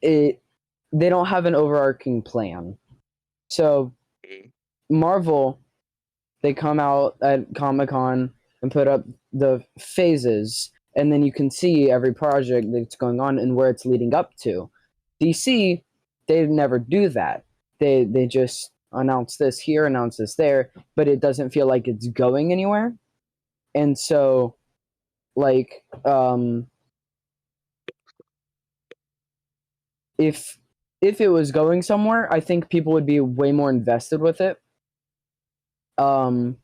they don't have an overarching plan. So Marvel, they come out at Comic-Con and put up the phases, and then you can see every project that's going on and where it's leading up to. DC, they never do that. They just announce this here, announce this there, but it doesn't feel like it's going anywhere. And so, like, if it was going somewhere, I think people would be way more invested with it. But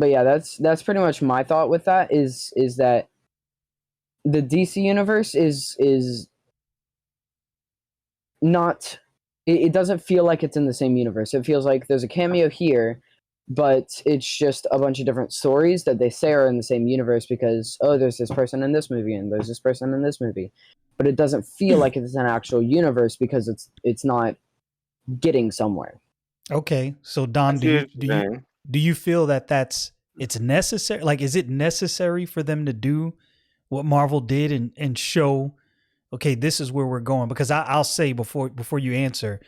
yeah, that's pretty much my thought with that. Is that the DC universe is not. It doesn't feel like it's in the same universe. It feels like there's a cameo here, but it's just a bunch of different stories that they say are in the same universe because, oh, there's this person in this movie and there's this person in this movie. But it doesn't feel like it's an actual universe because it's not getting somewhere. Okay. So Don, do you feel that it's necessary? Like, is it necessary for them to do what Marvel did and show, okay, this is where we're going? Because I'll say before you answer,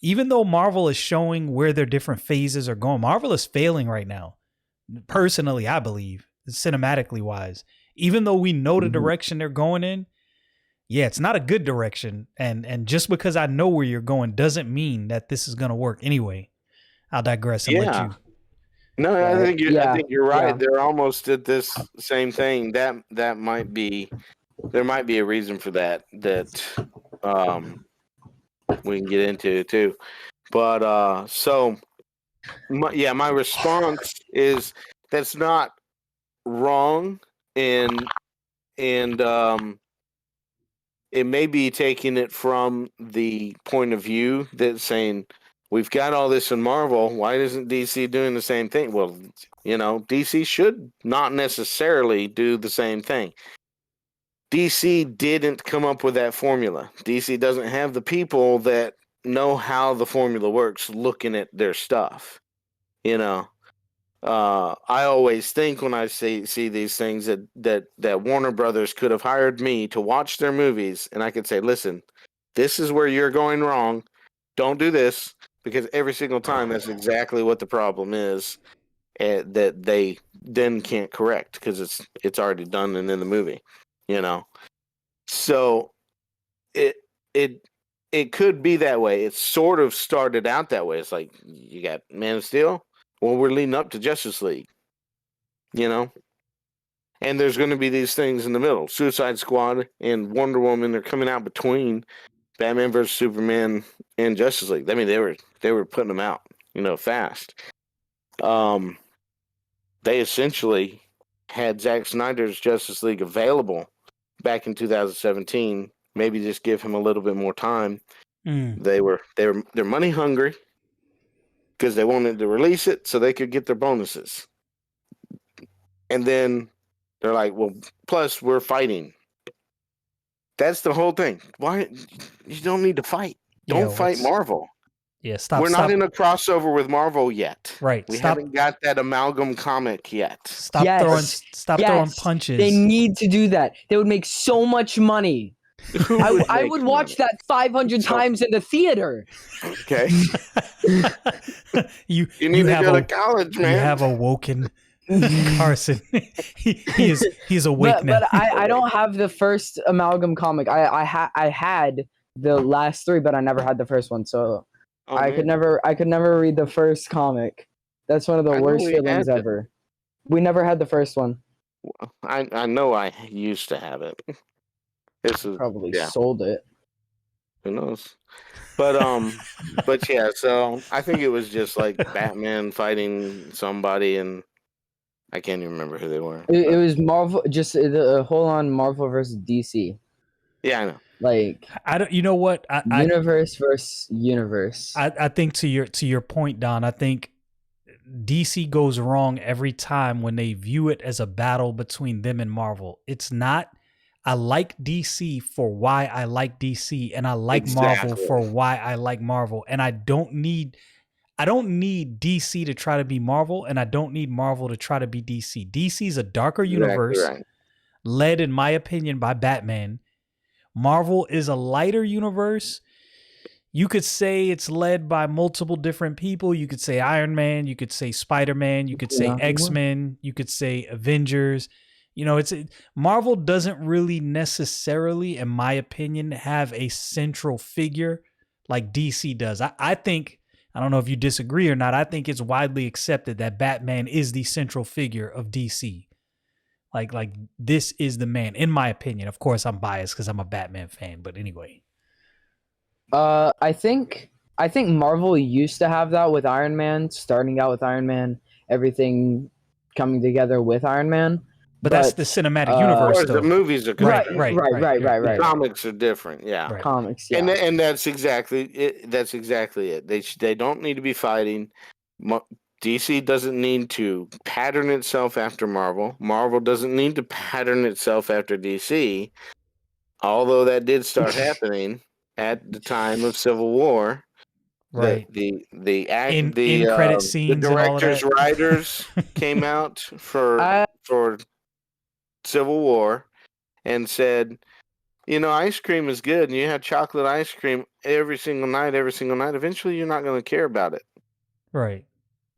even though Marvel is showing where their different phases are going, Marvel is failing right now. Personally, I believe, cinematically wise, even though we know the direction they're going in, yeah, it's not a good direction. And just because I know where you're going doesn't mean that this is going to work anyway. I'll digress and let you. No, I think you're right. Yeah. They're almost at this same thing. That might be, there might be a reason for that we can get into too. But so my response is that's not wrong, and it may be taking it from the point of view that's saying, we've got all this in Marvel, why isn't DC doing the same thing? Well, DC should not necessarily do the same thing. DC didn't come up with that formula. DC doesn't have the people that know how the formula works looking at their stuff. I always think when I see these things that Warner Brothers could have hired me to watch their movies, and I could say, listen, this is where you're going wrong. Don't do this, because every single time that's exactly what the problem is, that they then can't correct because it's already done and in the movie, So it could be that way. It sort of started out that way. It's like, you got Man of Steel. Well, we're leading up to Justice League, and there's going to be these things in the middle. Suicide Squad and Wonder Woman, they're coming out between Batman vs. Superman and Justice League. I mean, they were putting them out, fast. They essentially had Zack Snyder's Justice League available back in 2017. Maybe just give him a little bit more time. They're money hungry, because they wanted to release it so they could get their bonuses. And then they're like, well, plus we're fighting. That's the whole thing. Why? You don't need to fight. Don't fight Marvel. Yeah, stop. We're not in a crossover with Marvel yet. Right. We haven't got that amalgam comic yet. Stop throwing punches. They need to do that. They would make so much money. I would watch that 500 times in the theater. Okay. you need to go to college, man. You have awoken Carson. he's awake now. But I don't have the first amalgam comic. I had the last three, but I never had the first one. So I could never read the first comic. That's one of the worst feelings ever. We never had the first one. I know I used to have it. Probably sold it. Who knows? But yeah, so I think it was just like Batman fighting somebody, and I can't even remember who they were. It was Marvel, just the whole on Marvel versus DC. Yeah, I know. Like, I don't. You know what? Universe versus universe. I think to your point, Don. I think DC goes wrong every time when they view it as a battle between them and Marvel. It's not. I like DC for why I like DC, and I like Marvel for why I like Marvel. And I don't need DC to try to be Marvel, and I don't need Marvel to try to be DC. DC is a darker universe, led, in my opinion, by Batman, Marvel is a lighter universe. You could say it's led by multiple different people. You could say Iron Man. You could say Spider-Man. You could say X-Men. You could say Avengers. You know, Marvel doesn't really necessarily, in my opinion, have a central figure like DC does. I think, I don't know if you disagree or not, I think it's widely accepted that Batman is the central figure of DC. Like this is the man, in my opinion. Of course, I'm biased because I'm a Batman fan, but anyway. I think Marvel used to have that with Iron Man, starting out with Iron Man, everything coming together with Iron Man. But that's the cinematic universe, though. The movies are right. The comics are different, yeah. Right. Comics, yeah. And that's exactly it. That's exactly it. They don't need to be fighting. DC doesn't need to pattern itself after Marvel. Marvel doesn't need to pattern itself after DC. Although that did start happening at the time of Civil War. Right. The credit scenes, the directors, writers came out for Civil War and said, you know, ice cream is good, and you have chocolate ice cream every single night. Eventually, you're not going to care about it. Right.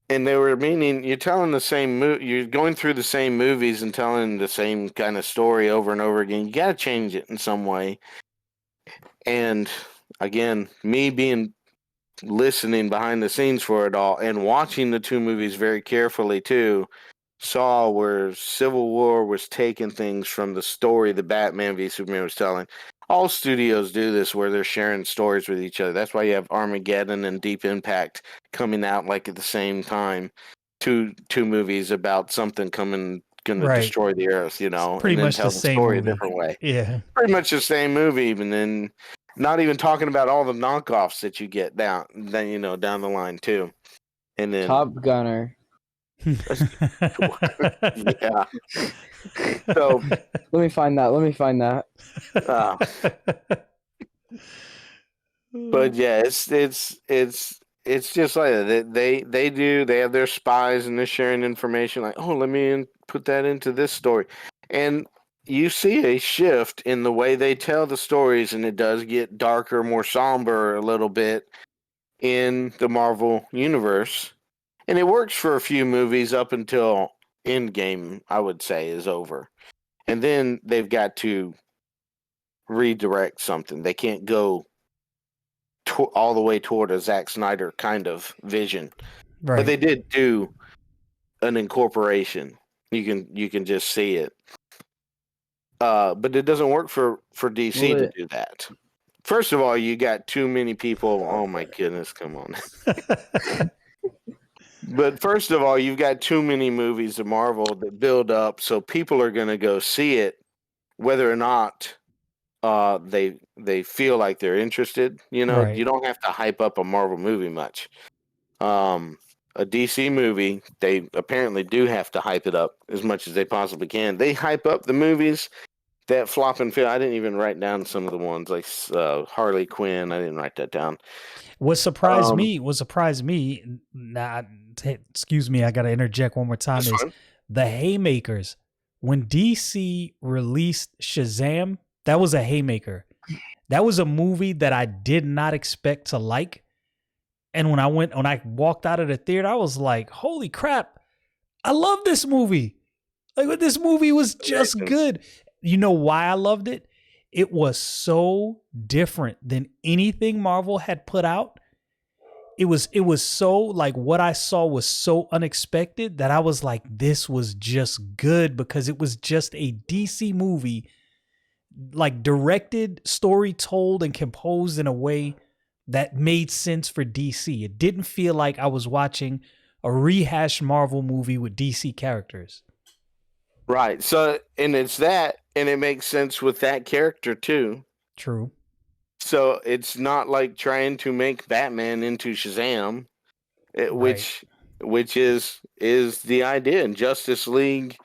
And they were meaning you're telling the same you're going through the same movies and telling the same kind of story over and over again. You got to change it in some way. And again, me being listening behind the scenes for it all and watching the two movies very carefully too, saw where Civil War was taking things from the story the Batman v Superman was telling. All studios do this where they're sharing stories with each other. That's why you have Armageddon and Deep Impact coming out like at the same time. Two movies about something going to destroy the earth, you know. Pretty much the same story movie. A different way. Yeah. Pretty much the same movie, and then not even talking about all the knockoffs that you get down the line too. And then Top Gunner. Yeah. So let me find that. But yeah, it's just like that. They have their spies and they're sharing information like, oh, let me put that into this story. And you see a shift in the way they tell the stories, and it does get darker, more somber a little bit in the Marvel universe. And it works for a few movies up until Endgame, I would say, is over. And then they've got to redirect something. They can't go all the way toward a Zack Snyder kind of vision. Right. But they did do an incorporation. You can just see it. But it doesn't work for DC to do that. First of all, you got too many people. Oh my goodness, come on. But first of all, you've got too many movies of Marvel that build up, so people are going to go see it, whether or not they feel like they're interested. You know, You don't have to hype up a Marvel movie much. A DC movie, they apparently do have to hype it up as much as they possibly can. They hype up the movies that flop and fail. I didn't even write down some of the ones like Harley Quinn. I didn't write that down. What surprised me, excuse me, I got to interject one more time, is fine. The haymakers. When DC released Shazam, that was a haymaker. That was a movie that I did not expect to like. And when I walked out of the theater, I was like, holy crap, I love this movie. Like, this movie was just good. You know why I loved it? It was so different than anything Marvel had put out. It was so, like, what I saw was so unexpected that I was like, this was just good, because it was just a DC movie, like, directed, story told, and composed in a way that made sense for DC. It didn't feel like I was watching a rehashed Marvel movie with DC characters. Right. So, and it's that, and it makes sense with that character too. True. So it's not like trying to make Batman into Shazam, which is the idea in Justice League.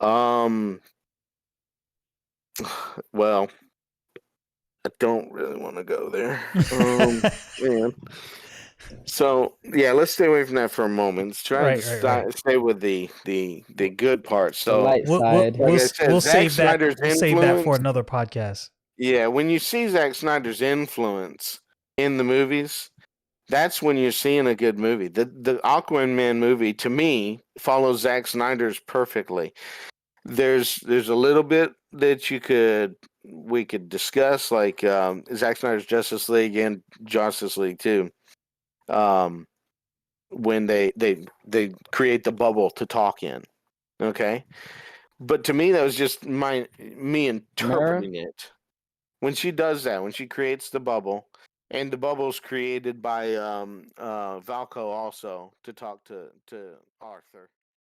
Well, I don't really want to go there. Man. So yeah, let's stay away from that for a moment. Let's try to stay with the good part. So the light side. We'll save that for another podcast. Yeah, when you see Zack Snyder's influence in the movies, that's when you're seeing a good movie. The Aquaman movie, to me, follows Zack Snyder's perfectly. There's a little bit that we could discuss, like Zack Snyder's Justice League and Justice League 2. When they create the bubble to talk in. Okay? But to me that was just me interpreting it. When she does that, when she creates the bubble, and the bubble's created by Valco also to talk to Arthur.